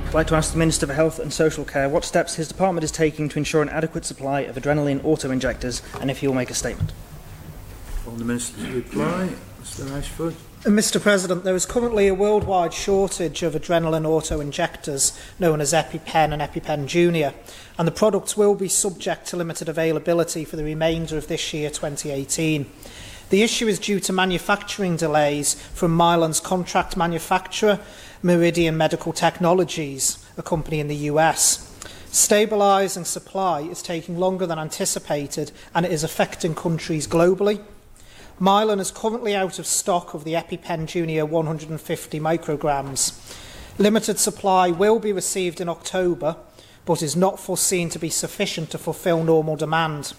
I'd like to ask the Minister for Health and Social Care what steps his department is taking to ensure an adequate supply of adrenaline auto-injectors, and if he will make a statement. On the Minister's reply, Mr Ashford. Mr President, there is currently a worldwide shortage of adrenaline auto-injectors known as EpiPen and EpiPen Junior, and the products will be subject to limited availability for the remainder of this year 2018. The issue is due to manufacturing delays from Mylan's contract manufacturer, Meridian Medical Technologies, a company in the US. Stabilising supply is taking longer than anticipated, and it is affecting countries globally. Mylan is currently out of stock of the EpiPen Junior 150 micrograms. Limited supply will be received in October, but is not foreseen to be sufficient to fulfil normal demand.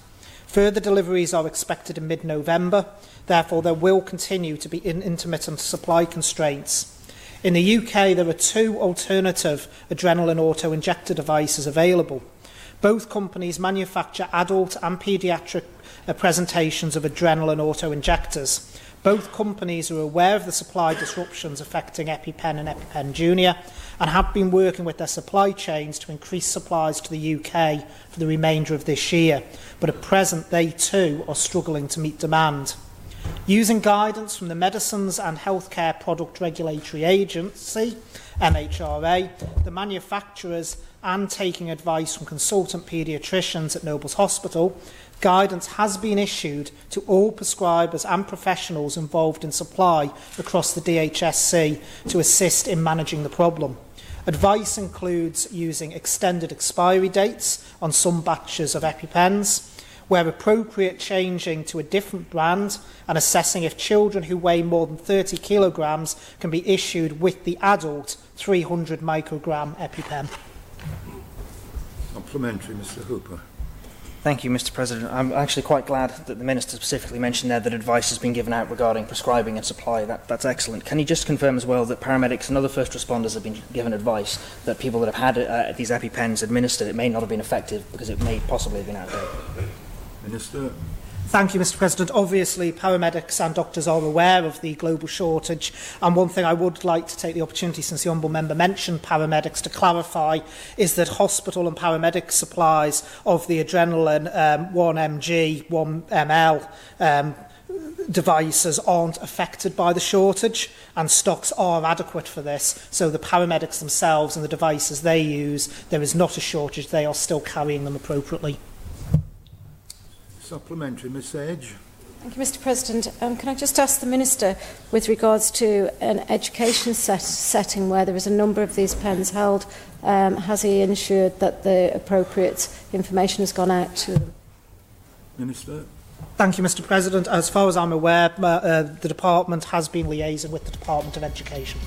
Further deliveries are expected in mid-November, therefore there will continue to be intermittent supply constraints. In the UK, there are 2 alternative adrenaline auto-injector devices available. Both companies manufacture adult and paediatric presentations of adrenaline auto-injectors. Both companies are aware of the supply disruptions affecting EpiPen and EpiPen Junior and have been working with their supply chains to increase supplies to the UK for the remainder of this year, but at present they too are struggling to meet demand. Using guidance from the Medicines and Healthcare Product Regulatory Agency, MHRA, the manufacturers, and taking advice from consultant paediatricians at Nobles Hospital, guidance has been issued to all prescribers and professionals involved in supply across the DHSC to assist in managing the problem. Advice includes using extended expiry dates on some batches of EpiPens, where appropriate changing to a different brand, and assessing if children who weigh more than 30 kilograms can be issued with the adult 300 microgram EpiPen. Complementary, Mr Hooper. Thank you, Mr President. I'm actually quite glad that the Minister specifically mentioned there that advice has been given out regarding prescribing and supply. That's excellent. Can you just confirm as well that paramedics and other first responders have been given advice that people that have had these EpiPens administered, it may not have been effective because it may possibly have been outdated? Minister. Thank you, Mr President. Obviously, paramedics and doctors are aware of the global shortage, and one thing I would like to take the opportunity, since the Honourable Member mentioned paramedics, to clarify is that hospital and paramedic supplies of the adrenaline 1mg, 1ml devices aren't affected by the shortage, and stocks are adequate for this. So the paramedics themselves and the devices they use, there is not a shortage. They are still carrying them appropriately. Supplementary, Ms Edge. Thank you, Mr President. Can I just ask the Minister, with regards to an education setting where there is a number of these pens held, has he ensured that the appropriate information has gone out to them? Minister. Thank you, Mr President. As far as I'm aware, the Department has been liaising with the Department of Education.